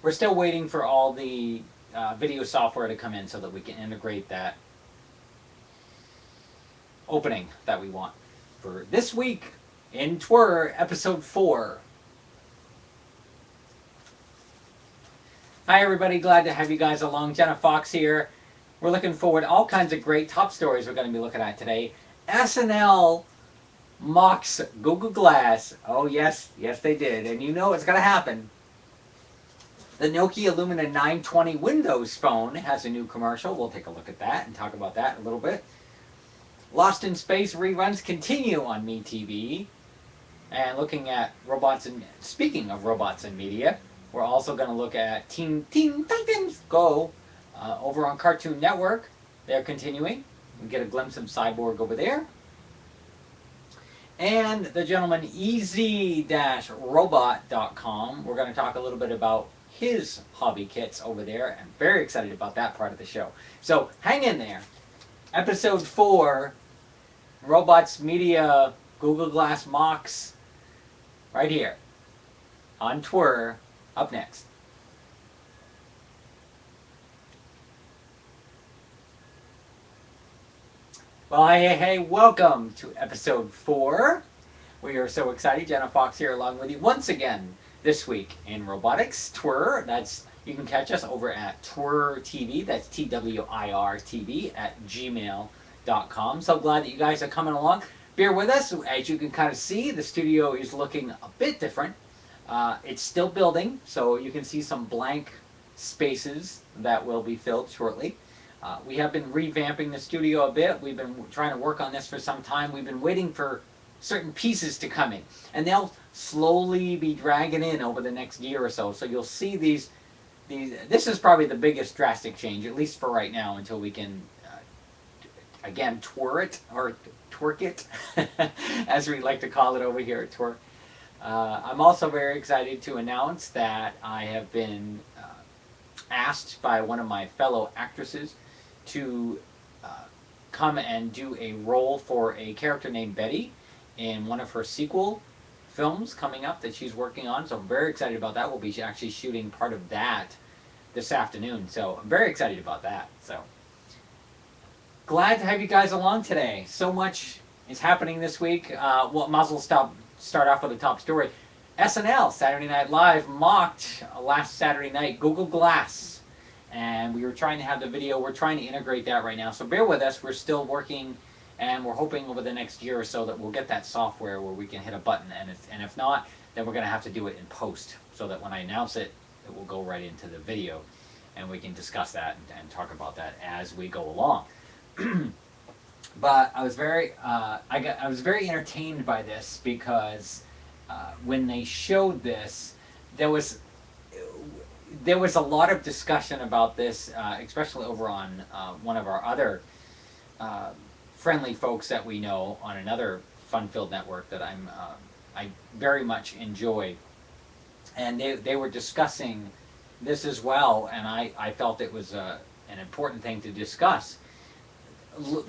we're still waiting for all the video software to come in so that we can integrate that opening that we want for this week in TWIR episode 4. Hi everybody, glad to have you guys along. Jenna Fox here. We're looking forward to all kinds of great top stories we're going to be looking at today. SNL mocks Google Glass. Oh yes, yes they did, and you know it's going to happen. The Nokia Lumia 920 Windows Phone has a new commercial. We'll take a look at that and talk about that a little bit. Lost in Space reruns continue on MeTV. And looking at robots and speaking of robots and media, we're also going to look at Teen Titans Go over on Cartoon Network. They're continuing. We get a glimpse of Cyborg over there. And the gentleman easy-robot.com. We're going to talk a little bit about his hobby kits over there. I'm very excited about that part of the show. So hang in there. Episode 4, Robots Media Google Glass Mocks, right here on TWIR, up next. Well, hey, welcome to episode 4. We are so excited. Jenna Fox here along with you once again this week in robotics. TWIR, you can catch us over at TWIRtv, that's TWIRtv at gmail.com. So glad that you guys are coming along. Bear with us. As you can kind of see, the studio is looking a bit different. It's still building, so you can see some blank spaces that will be filled shortly. We have been revamping the studio a bit. We've been trying to work on this for some time. We've been waiting for certain pieces to come in, and they'll slowly be dragging in over the next year or so. So you'll see these. This is probably the biggest drastic change, at least for right now, until we can again twir it or twerk it, as we like to call it over here at Twerk. I'm also very excited to announce that I have been asked by one of my fellow actresses to come and do a role for a character named Betty in one of her sequel films coming up that she's working on. So I'm very excited about that. We'll be actually shooting part of that this afternoon. So I'm very excited about that. So glad to have you guys along today. So much is happening this week. Well, might as well start off with the top story. SNL, Saturday Night Live, mocked last Saturday night Google Glass. And we were trying to have the video. We're trying to integrate that right now. So bear with us. We're still working, and we're hoping over the next year or so that we'll get that software where we can hit a button. And if not, then we're going to have to do it in post so that when I announce it, it will go right into the video. And we can discuss that and talk about that as we go along. But I was very entertained by this because when they showed this, there was a lot of discussion about this, especially over on one of our other friendly folks that we know on another fun-filled network that I very much enjoy, and they were discussing this as well, and I felt it was an important thing to discuss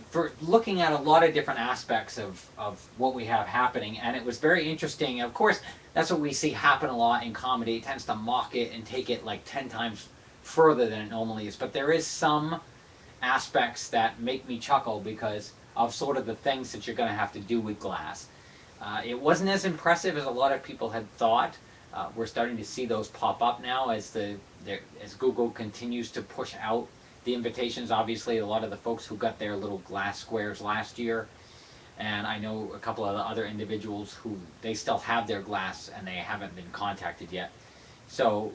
for looking at a lot of different aspects of what we have happening, and it was very interesting. Of course, that's what we see happen a lot in comedy. It tends to mock it and take it like 10 times further than it normally is. But there is some aspects that make me chuckle because of sort of the things that you're going to have to do with glass. It wasn't as impressive as a lot of people had thought. We're starting to see those pop up now as Google continues to push out the invitations. Obviously, a lot of the folks who got their little glass squares last year, and I know a couple of other individuals who they still have their glass and they haven't been contacted yet. So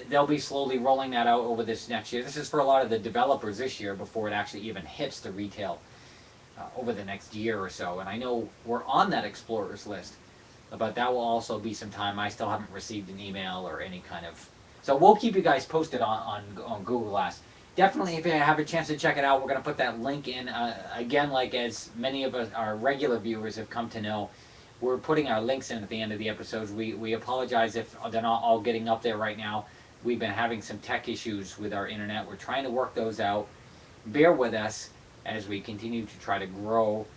they'll be slowly rolling that out over this next year. This is for a lot of the developers this year before it actually even hits the retail over the next year or so. And I know we're on that explorers list, but that will also be some time. I still haven't received an email or any kind of. So we'll keep you guys posted on Google Glass. Definitely, if you have a chance to check it out, we're going to put that link in. Again, like as many of us, our regular viewers have come to know, we're putting our links in at the end of the episodes. We apologize if they're not all getting up there right now. We've been having some tech issues with our internet. We're trying to work those out. Bear with us as we continue to try to grow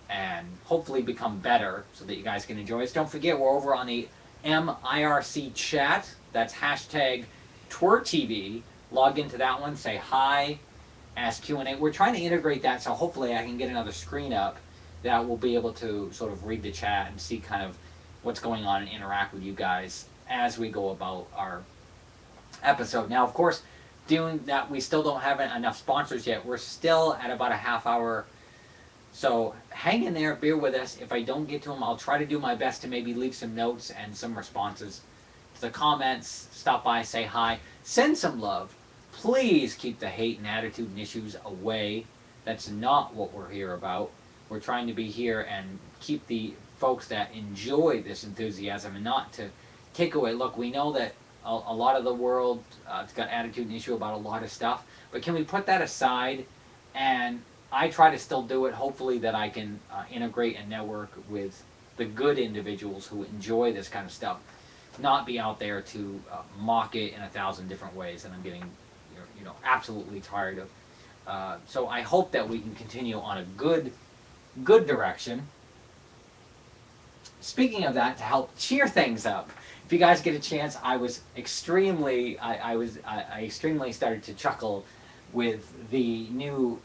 and hopefully become better so that you guys can enjoy us. Don't forget, we're over on the MIRC chat. That's hashtag TWIRtv, log into that one, say hi, ask Q&A. We're trying to integrate that, so hopefully I can get another screen up that will be able to sort of read the chat and see kind of what's going on and interact with you guys as we go about our episode. Now, of course, doing that, we still don't have enough sponsors yet. We're still at about a half hour, so hang in there, bear with us. If I don't get to them, I'll try to do my best to maybe leave some notes and some responses to the comments. Stop by, say hi, send some love. Please keep the hate and attitude and issues away. That's not what we're here about. We're trying to be here and keep the folks that enjoy this enthusiasm and not to take away. Look, we know that a lot of the world has got attitude and issue about a lot of stuff, but can we put that aside? And I try to still do it. Hopefully, that I can integrate and network with the good individuals who enjoy this kind of stuff, not be out there to mock it in a thousand different ways. And I'm getting, absolutely tired of. So I hope that we can continue on a good direction. Speaking of that, to help cheer things up, if you guys get a chance, I was extremely, I extremely started to chuckle with the new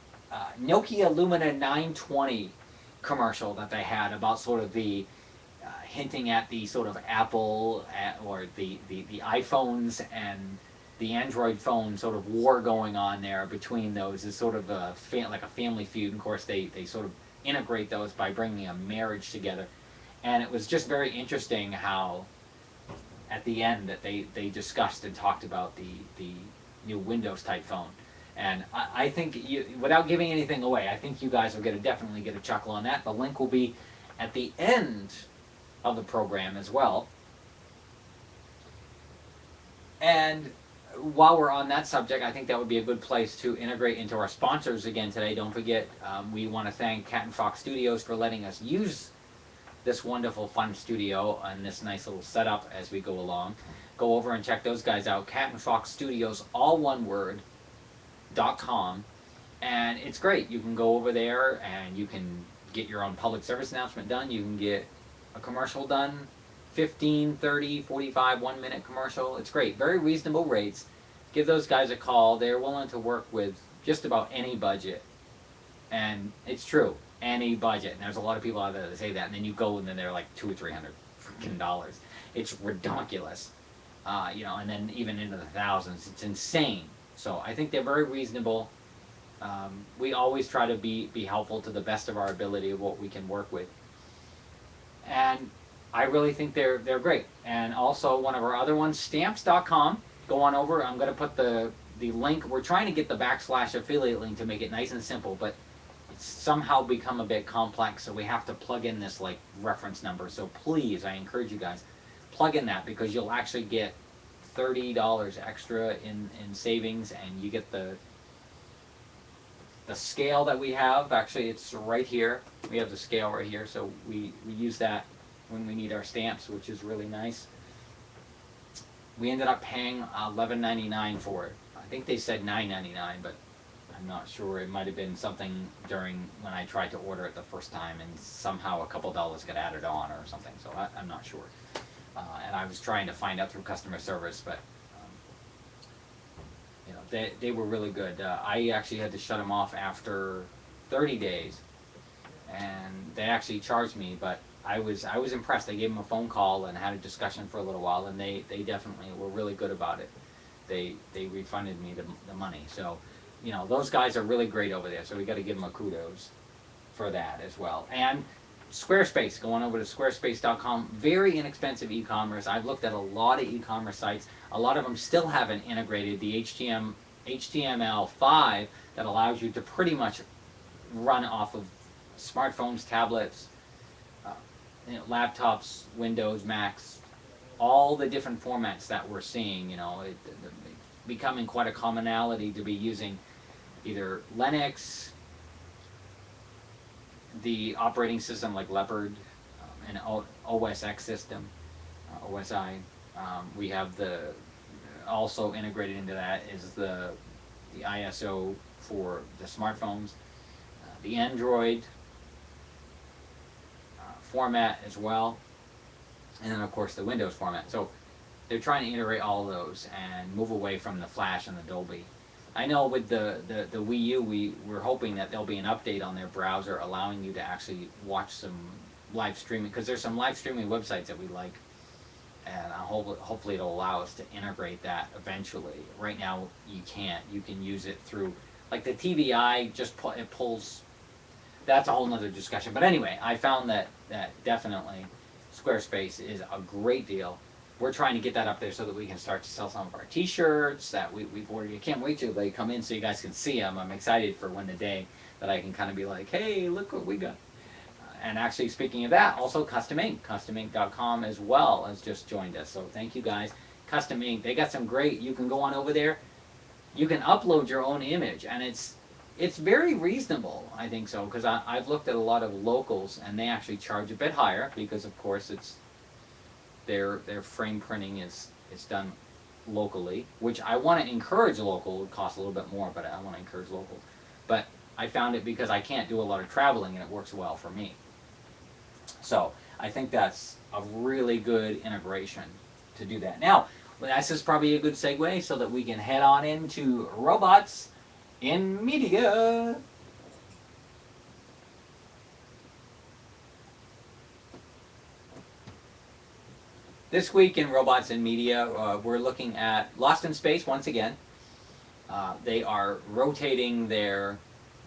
Nokia Lumina 920 commercial that they had about sort of the hinting at the sort of Apple or the iPhones and the Android phone sort of war going on there between those is sort of like a family feud. Of course, they sort of integrate those by bringing a marriage together. And it was just very interesting how at the end that they discussed and talked about the new Windows type phone. And I think, without giving anything away, I think you guys will definitely get a chuckle on that. The link will be at the end of the program as well. And while we're on that subject, I think that would be a good place to integrate into our sponsors again today. Don't forget, we want to thank Cat and Fox Studios for letting us use this wonderful fun studio and this nice little setup as we go along. Go over and check those guys out. Cat and Fox Studios, all one word, .com. And it's great. You can go over there and you can get your own public service announcement done. You can get a commercial done, 15, 30, 45, 1 minute commercial. It's great. Very reasonable rates. Give those guys a call. They're willing to work with just about any budget. And it's true, any budget. And there's a lot of people out there that say that, and then you go and then they're like $200 or $300 freaking. It's ridiculous, and then even into the thousands. It's insane. So I think they're very reasonable. We always try to be helpful to the best of our ability of what we can work with, and I really think they're great. And also one of our other ones, stamps.com. Go on over. I'm going to put the link. We're trying to get the / affiliate link to make it nice and simple, but it's somehow become a bit complex, so we have to plug in this like reference number. So please, I encourage you guys, plug in that, because you'll actually get $30 extra in savings, and you get the scale that we have. Actually, it's right here. We have the scale right here, so we use that when we need our stamps, which is really nice. We ended up paying $11.99 for it. I think they said $9.99, but I'm not sure. It might have been something during when I tried to order it the first time, and somehow a couple dollars got added on or something. So I'm not sure. And I was trying to find out through customer service, but they were really good. I actually had to shut them off after 30 days, and they actually charged me. But I was impressed. I gave them a phone call and had a discussion for a little while, and they definitely were really good about it. They refunded me the money. So those guys are really great over there. So we got to give them a kudos for that as well. And Squarespace, going over to squarespace.com, very inexpensive e-commerce. I've looked at a lot of e-commerce sites. A lot of them still haven't integrated the HTML5 that allows you to pretty much run off of smartphones, tablets, uh, laptops, Windows, Macs, all the different formats that we're seeing. Becoming quite a commonality to be using either Linux, the operating system like Leopard, an OS X system, OSI. We have also integrated into that is the ISO for the smartphones, the Android format as well, and then of course the Windows format. So they're trying to integrate all those and move away from the Flash and the Dolby. I know with the Wii U, we're hoping that there'll be an update on their browser allowing you to actually watch some live streaming, because there's some live streaming websites that we like, and hopefully it'll allow us to integrate that eventually. Right now you can't. You can use it through, like the TVI, just it pulls. That's a whole nother discussion. But anyway, I found that definitely Squarespace is a great deal. We're trying to get that up there so that we can start to sell some of our T-shirts that we've ordered. I can't wait till they come in so you guys can see them. I'm excited for when the day that I can kind of be like, hey, look what we got. And actually, speaking of that, also Custom Ink, CustomInk.com as well has just joined us. So thank you guys. Custom Ink, they got some great. You can go on over there. You can upload your own image, and it's very reasonable. I think so, because I've looked at a lot of locals, and they actually charge a bit higher because, of course, it's their frame printing is done locally, which I want to encourage local. It costs a little bit more, but I want to encourage local. But I found it because I can't do a lot of traveling, and it works well for me. So I think that's a really good integration to do that. Now, this is probably a good segue so that we can head on into robots in media. This week in robots in media, we're looking at Lost in Space once again. They are rotating their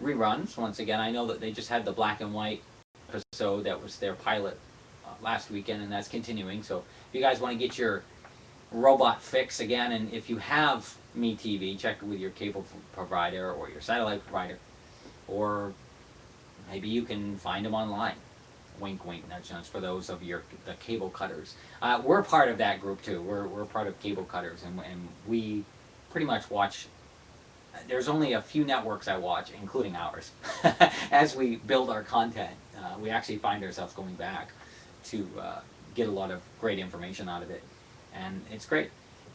reruns once again. I know that they just had the black and white episode that was their pilot last weekend, and that's continuing. So if you guys want to get your robot fix again, and if you have MeTV, check with your cable provider or your satellite provider, or maybe you can find them online. Wink, wink, nudge, nudge for those of the cable cutters. We're part of that group too. We're part of cable cutters, and we pretty much watch. There's only a few networks I watch, including ours. As we build our content, we actually find ourselves going back to get a lot of great information out of it, and it's great.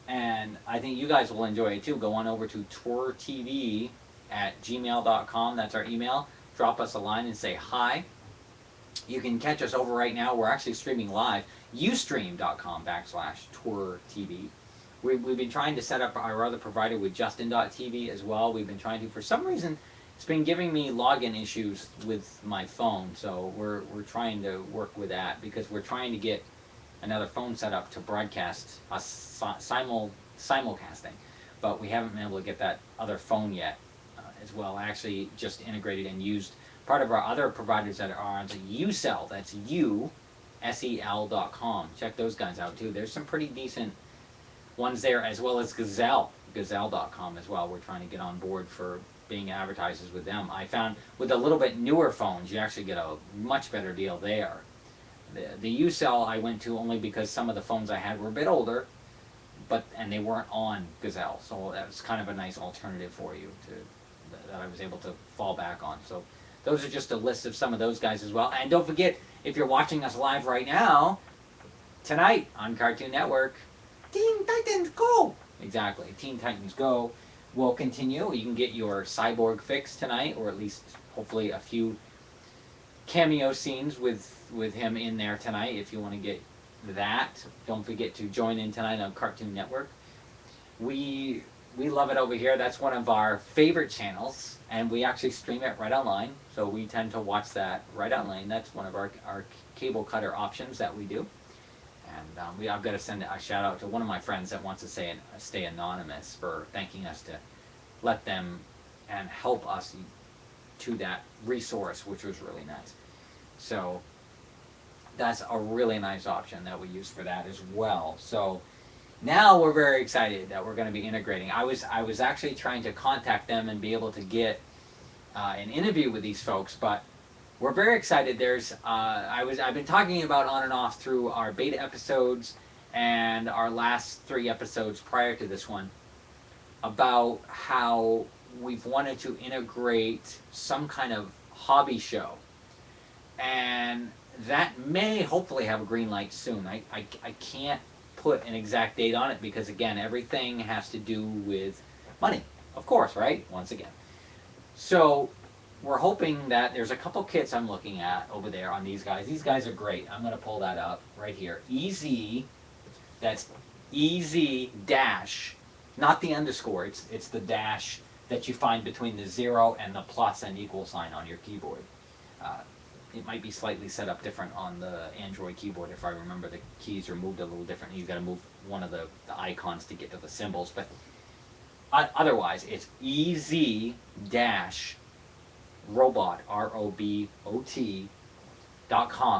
And I think you guys will enjoy it too. Go on over to TWIRtv at gmail.com. That's our email. Drop us a line and say hi. You can catch us over right now. We're actually streaming live. USTREAM.com/TWIRtv. We've been trying to set up our other provider with Justin.tv as well. We've been trying to, for some reason, it's been giving me login issues with my phone. So we're trying to work with that because we're trying to get another phone set up to broadcast us simulcasting. But we haven't been able to get that other phone yet as well. I actually just integrated and used part of our other providers that are on USEL. That's USEL.com. Check those guys out too. There's some pretty decent ones there, as well as Gazelle.com as well. We're trying to get on board for being advertisers with them. I found with the little bit newer phones, you actually get a much better deal there. The USEL I went to only because some of the phones I had were a bit older, and they weren't on Gazelle, so that was kind of a nice alternative for you that I was able to fall back on. So those are just a list of some of those guys as well. And don't forget, if you're watching us live right now, tonight on Cartoon Network, Teen Titans Go! Exactly, Teen Titans Go will continue. You can get your cyborg fix tonight, or at least hopefully a few cameo scenes with him in there tonight if you want to get that. Don't forget to join in tonight on Cartoon Network. We we love it over here. That's one of our favorite channels, and we actually stream it right online. So we tend to watch that right online. That's one of our cable cutter options that we do. And I've got to send a shout out to one of my friends that wants to stay anonymous for thanking us to let them and help us to that resource, which was really nice. So that's a really nice option that we use for that as well. So now we're very excited that we're going to be integrating. I was actually trying to contact them and be able to get an interview with these folks, but we're very excited. I've been talking about on and off through our beta episodes and our last 3 episodes prior to this one about how we've wanted to integrate some kind of hobby show, and that may hopefully have a green light soon. I can't put an exact date on it because again everything has to do with money, of course, right? Once again, so we're hoping that there's a couple kits I'm looking at over there on these guys. These guys are great. I'm going to pull that up right here. EZ, that's EZ dash, not the underscore. It's the dash that you find between the zero and the plus and equal sign on your keyboard. Uh, it might be slightly set up different on the Android keyboard. If I remember, the keys are moved a little differently. You've got to move one of the icons to get to the symbols. But otherwise, it's EZ dash robot, ROBOT.com.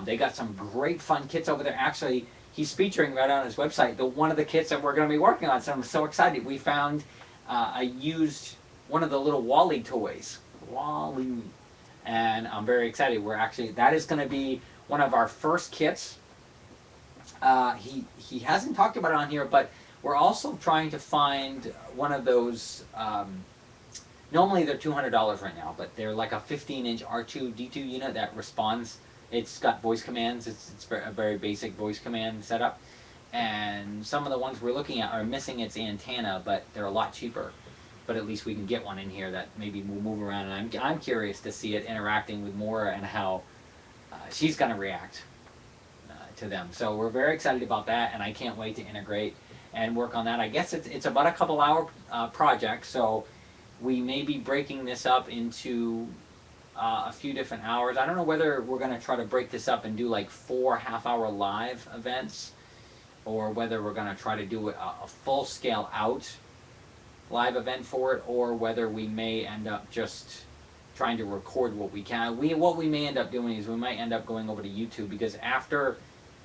They got some great fun kits over there. Actually, he's featuring right on his website the one of the kits that we're going to be working on. So I'm so excited. We found a used one of the little Wally toys. Wally. And I'm very excited. We're actually, that is going to be one of our first kits. He hasn't talked about it on here, but we're also trying to find one of those. Normally they're $200 right now, but they're like a 15-inch R2D2 unit that responds. It's got voice commands. It's a very basic voice command setup. And some of the ones we're looking at are missing its antenna, but they're a lot cheaper. But at least we can get one in here that maybe will move around. And I'm curious to see it interacting with Mora and how she's going to react to them. So we're very excited about that, and I can't wait to integrate and work on that. I guess it's about a couple hour project, so we may be breaking this up into a few different hours. I don't know whether we're going to try to break this up and do like 4 half-hour live events, or whether we're going to try to do a full scale out live event for it, or whether we may end up just trying to record what we can. What we may end up doing is we might end up going over to YouTube, because after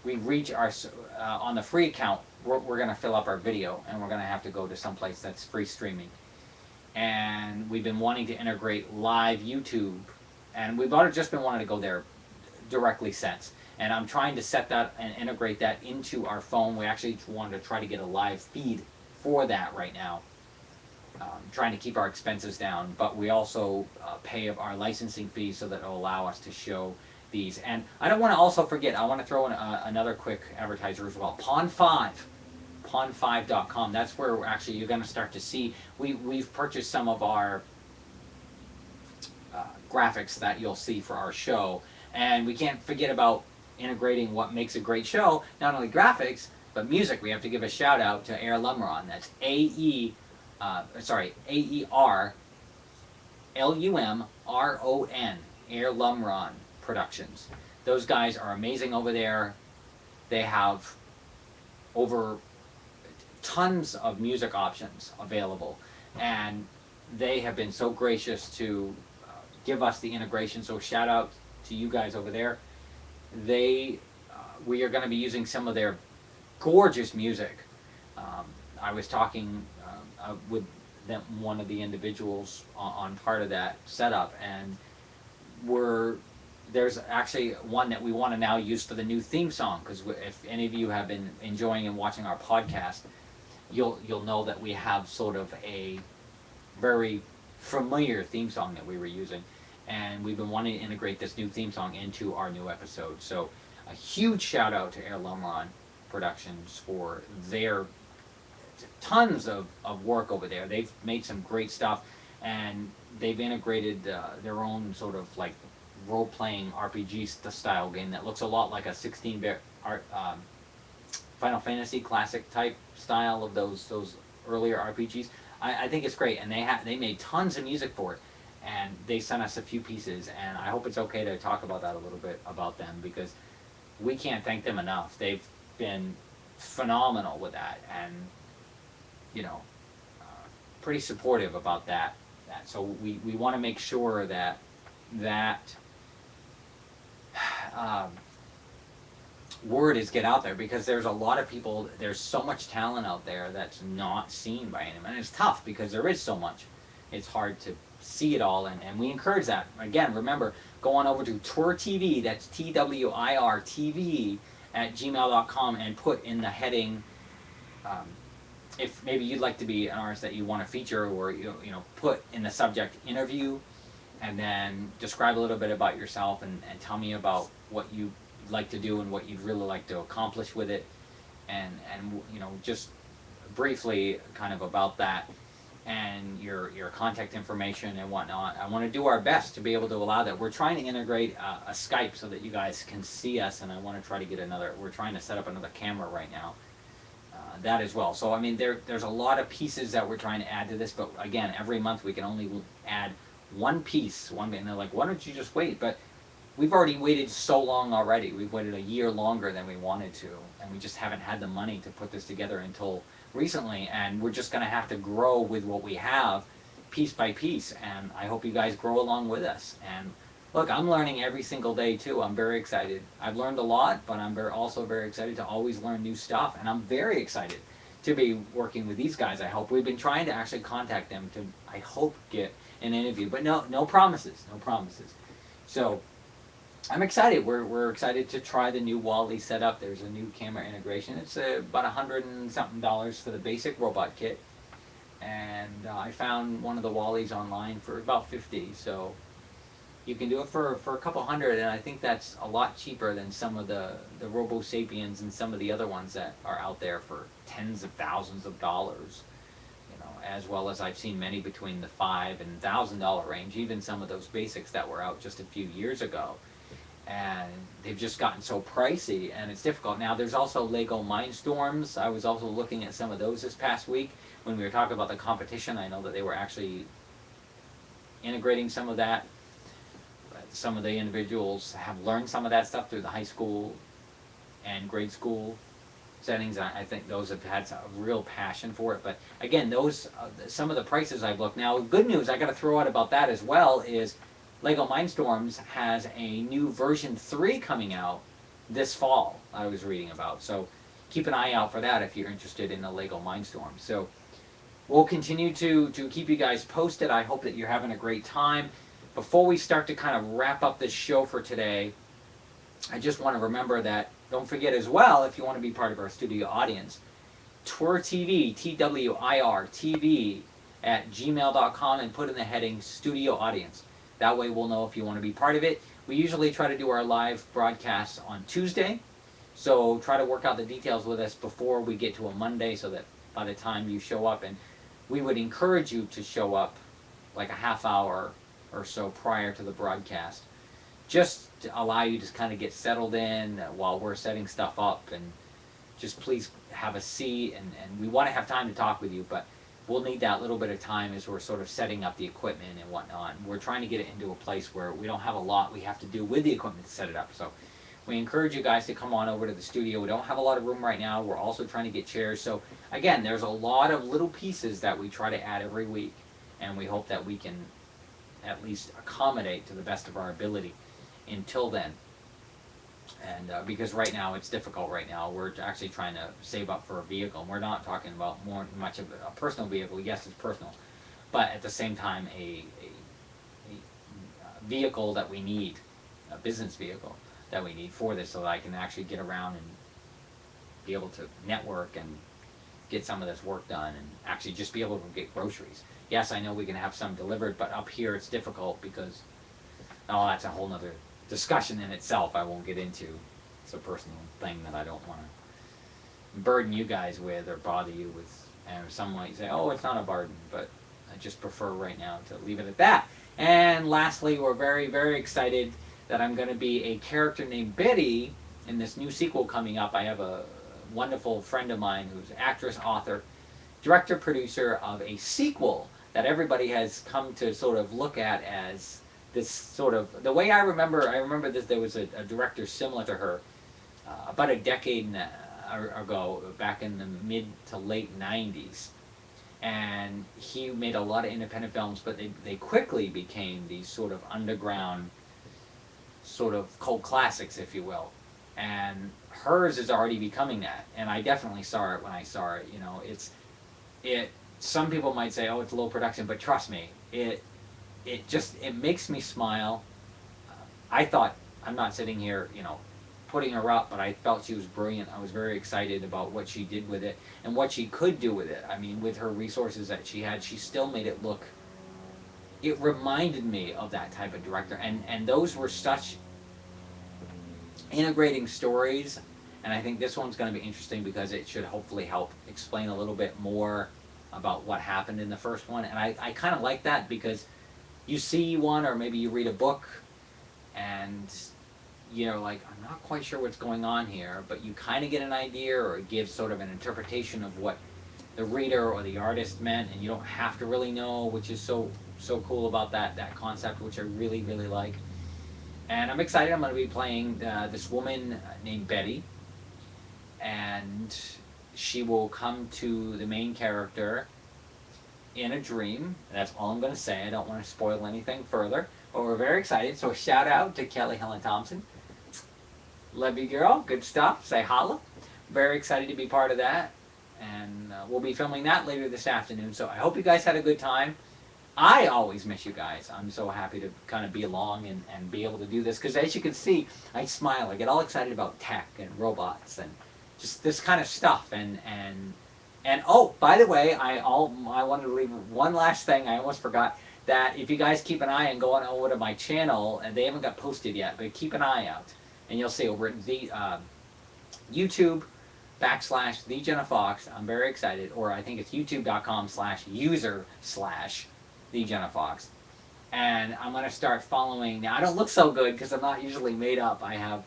we reach our on the free account, we're going to fill up our video, and we're going to have to go to someplace that's free streaming. And we've been wanting to integrate live YouTube, and we've just been wanting to go there directly since. And I'm trying to set that and integrate that into our phone. We actually wanted to try to get a live feed for that right now, trying to keep our expenses down, but we also pay our licensing fees so that it'll allow us to show these. And I don't want to also forget, I want to throw in another quick advertiser as well. Pond 5, pond5.com. That's where actually you're going to start to see, we've purchased some of our graphics that you'll see for our show. And we can't forget about integrating what makes a great show, not only graphics, but music. We have to give a shout out to Air Lumron. That's AERLUMRON, Air Lumron Productions. Those guys are amazing over there. They have over tons of music options available, and they have been so gracious to give us the integration. So shout out to you guys over there. They We are going to be using some of their gorgeous music. Um, I was talking with one of the individuals on part of that setup, and we're there's actually one that we want to now use for the new theme song, because if any of you have been enjoying and watching our podcast, you'll know that we have sort of a very familiar theme song that we were using, and we've been wanting to integrate this new theme song into our new episode. So a huge shout out to Air Lumron Productions for their tons of work over there. They've made some great stuff, and they've integrated their own sort of like role-playing RPG style game that looks a lot like a 16-bit art, Final Fantasy classic type style of those earlier RPGs. I think it's great, and they made tons of music for it, and they sent us a few pieces, and I hope it's okay to talk about that a little bit about them, because we can't thank them enough. They've been phenomenal with that, and you know, uh, pretty supportive about that. So we want to make sure that um, word is get out there, because there's a lot of people, there's so much talent out there that's not seen by anyone, and it's tough because there is so much. It's hard to see it all, and we encourage that. Again, remember, go on over to TWIRtv, that's TWIRtv at gmail.com, and put in the heading, um, if maybe you'd like to be an artist that you want to feature, or put in the subject interview, and then describe a little bit about yourself, and tell me about what you'd like to do and what you'd really like to accomplish with it, and just briefly kind of about that, and your contact information and whatnot. I want to do our best to be able to allow that. We're trying to integrate a Skype so that you guys can see us, and I want to try to get we're trying to set up another camera right now. that as well. So I mean, there's a lot of pieces that we're trying to add to this, but again, every month we can only add one piece, one, and they're like, why don't you just wait? But we've already waited so long already. We've waited a year longer than we wanted to, and we just haven't had the money to put this together until recently. And we're just going to have to grow with what we have, piece by piece. And I hope you guys grow along with us. And look, I'm learning every single day too. I'm very excited. I've learned a lot, but I'm also very excited to always learn new stuff. And I'm very excited to be working with these guys. I hope we've been trying to actually contact them to, I hope, get an interview, but no promises, no promises. So I'm excited. We're excited to try the new Wally setup. There's a new camera integration. It's about $100 and something for the basic robot kit, and I found one of the Wallies online for about 50. So you can do it for a couple hundred, and I think that's a lot cheaper than some of the Robo Sapiens and some of the other ones that are out there for tens of thousands of dollars. You know, as well as I've seen many between the $5,000 and $1,000 range, even some of those basics that were out just a few years ago, and they've just gotten so pricey and it's difficult. Now there's also Lego Mindstorms. I was also looking at some of those this past week when we were talking about the competition. I know that they were actually integrating some of that. Some of the individuals have learned some of that stuff through the high school and grade school settings. I think those have had a real passion for it. But again, those some of the prices I've looked. Now, good news I got to throw out about that as well is Lego Mindstorms has a new version 3 coming out this fall. I was reading about, so keep an eye out for that if you're interested in the Lego Mindstorm. So we'll continue to keep you guys posted. I hope that you're having a great time. Before we start to kind of wrap up this show for today, I just want to remember that don't forget as well, if you want to be part of our studio audience, TWIRtv, TWIRtv at gmail.com, and put in the heading studio audience. That way we'll know if you want to be part of it. We usually try to do our live broadcasts on Tuesday, so try to work out the details with us before we get to a Monday so that by the time you show up, and we would encourage you to show up like a half hour or so prior to the broadcast, just to allow you to kind of get settled in while we're setting stuff up. And just please have a seat, and we want to have time to talk with you, but we'll need that little bit of time as we're sort of setting up the equipment and whatnot. We're trying to get it into a place where we don't have a lot we have to do with the equipment to set it up. So we encourage you guys to come on over to the studio. We don't have a lot of room right now. We're also trying to get chairs. So again, there's a lot of little pieces that we try to add every week, and we hope that we can at least accommodate to the best of our ability until then. And because right now it's difficult. Right now we're actually trying to save up for a vehicle. And we're not talking about much of a personal vehicle. Yes, it's personal, but at the same time a vehicle that we need, a business vehicle that we need for this, so that I can actually get around and be able to network and get some of this work done, and actually just be able to get groceries. Yes, I know we can have some delivered, but up here it's difficult because, oh, that's a whole nother discussion in itself I won't get into. It's a personal thing that I don't want to burden you guys with or bother you with. And some might say, oh, it's not a burden, but I just prefer right now to leave it at that. And lastly, we're very, very excited that I'm going to be a character named Betty in this new sequel coming up. I have a wonderful friend of mine who's an actress, author, director, producer of a sequel that everybody has come to sort of look at as this sort of, the way I remember this, there was a director similar to her about a decade ago, back in the mid to late 90s. And he made a lot of independent films, but they quickly became these sort of underground, sort of cult classics, if you will. And hers is already becoming that. And I definitely saw it when I saw it. You know, it. Some people might say, "Oh, it's low production," but trust me, it makes me smile. I thought, I'm not sitting here, putting her up, but I felt she was brilliant. I was very excited about what she did with it and what she could do with it. I mean, with her resources that she had, she still made it look. It reminded me of that type of director, and those were such integrating stories. And I think this one's going to be interesting because it should hopefully help explain a little bit more about what happened in the first one. And I kind of like that because you see one, or maybe you read a book, and you're like, I'm not quite sure what's going on here, but you kind of get an idea, or it gives sort of an interpretation of what the reader or the artist meant, and you don't have to really know, which is so cool about that concept, which I really like. And I'm excited. I'm going to be playing this woman named Betty, and she will come to the main character in a dream. That's all I'm going to say. I don't want to spoil anything further, but we're very excited. So a shout out to Kelly Helen Thompson. Love you, girl. Good stuff. Say holla. Very excited to be part of that. And we'll be filming that later this afternoon. So I hope you guys had a good time. I always miss you guys. I'm so happy to kind of be along and be able to do this, because as you can see, I smile. I get all excited about tech and robots and just this kind of stuff. And oh, by the way, I wanted to leave one last thing. I almost forgot that if you guys keep an eye and go on over to my channel, and they haven't got posted yet, but keep an eye out, and you'll see over at the YouTube / the Jenna Fox. I'm very excited. Or I think it's youtube.com/user/ the Jenna Fox. And I'm gonna start following. Now I don't look so good because I'm not usually made up. I have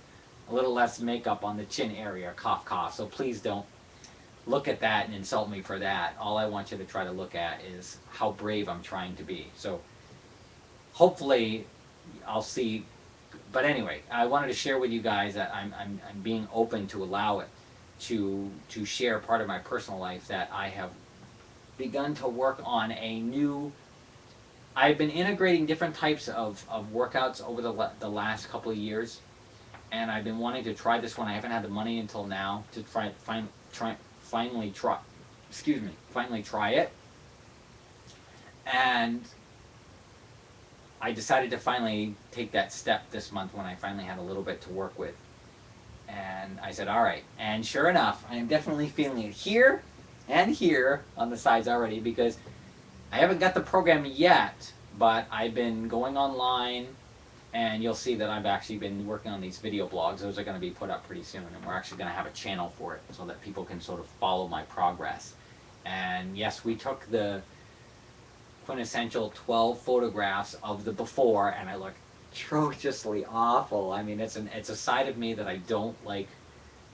a little less makeup on the chin area, cough cough. So please don't look at that and insult me for that. All I want you to try to look at is how brave I'm trying to be. So hopefully I'll see. But anyway, I wanted to share with you guys that I'm being open to allow it to share part of my personal life, that I have begun to work on a new. I've been integrating different types of workouts over the last couple of years, and I've been wanting to try this one. I haven't had the money until now to finally try. Excuse me, finally try it, and I decided to finally take that step this month when I finally had a little bit to work with. And I said, all right. And sure enough, I am definitely feeling it here and here on the sides already, because I haven't got the program yet, but I've been going online, and you'll see that I've actually been working on these video blogs. Those are going to be put up pretty soon, and we're actually going to have a channel for it so that people can sort of follow my progress. And yes, we took the quintessential 12 photographs of the before, and I look atrociously awful. I mean, it's a side of me that I don't like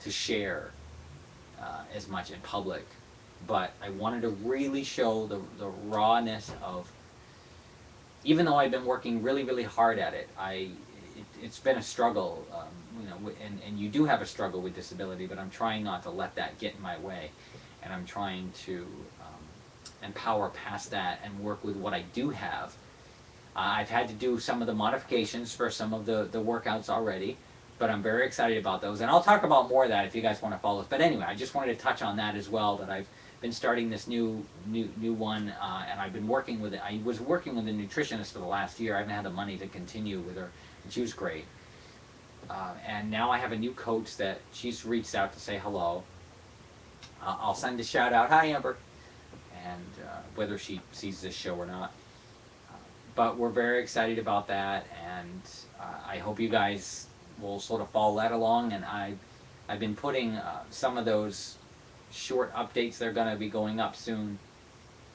to share as much in public, but I wanted to really show the rawness of. Even though I've been working really hard at it, it's been a struggle, and you do have a struggle with disability, but I'm trying not to let that get in my way, and I'm trying to empower past that and work with what I do have. I've had to do some of the modifications for some of the workouts already, but I'm very excited about those. And I'll talk about more of that if you guys want to follow us. But anyway, I just wanted to touch on that as well, that I've been starting this new one, and I've been working with it. I was working with a nutritionist for the last year. I haven't had the money to continue with her, and she was great. And now I have a new coach that she's reached out to say hello. I'll send a shout out. Hi, Amber. And whether she sees this show or not. But we're very excited about that, and I hope you guys will sort of follow that along. And I've been putting some of those short updates. They're going to be going up soon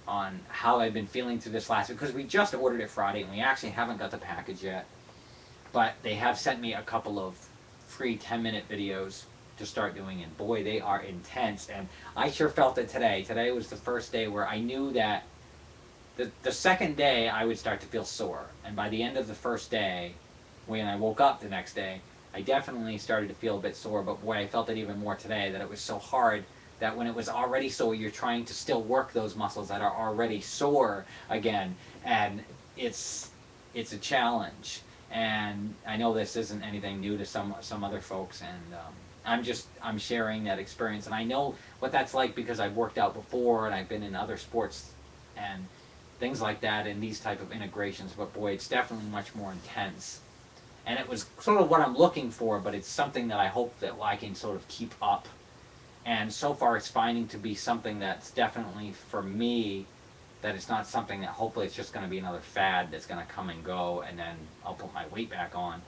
on how I've been feeling through this last week, because we just ordered it Friday and we actually haven't got the package yet. But they have sent me a couple of free 10-minute videos to start doing, and boy, they are intense. And I sure felt it today. Today was the first day where I knew that the second day I would start to feel sore, and by the end of the first day, when I woke up the next day, I definitely started to feel a bit sore. But boy, I felt it even more today, that it was so hard that when it was already sore, you're trying to still work those muscles that are already sore again, and it's it's a challenge. And I know this isn't anything new to some other folks, and I'm sharing that experience, and I know what that's like because I've worked out before and I've been in other sports and things like that, and these type of integrations. But boy, it's definitely much more intense, and it was sort of what I'm looking for. But it's something that I hope that I can sort of keep up, and so far it's finding to be something that's definitely for me, that it's not something that hopefully it's just going to be another fad that's going to come and go, and then I'll put my weight back on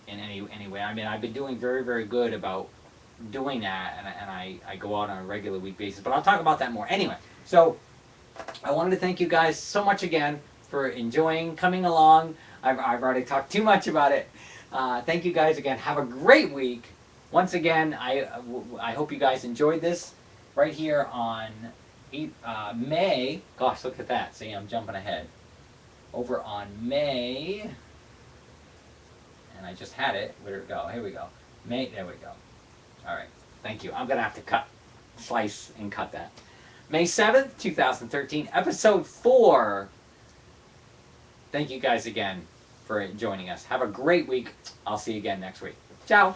in any way. I mean, I've been doing very good about doing that, and I go out on a regular week basis, but I'll talk about that more anyway. So I wanted to thank you guys so much again for enjoying coming along. I've already talked too much about it. Thank you guys again. Have a great week. Once again, I hope you guys enjoyed this right here on May. Gosh, look at that. See, I'm jumping ahead. Over on May, and I just had it. Where'd it go? Here we go. May, there we go. All right. Thank you. I'm going to have to slice and cut that. May 7th, 2013, episode 4. Thank you guys again for joining us. Have a great week. I'll see you again next week. Ciao.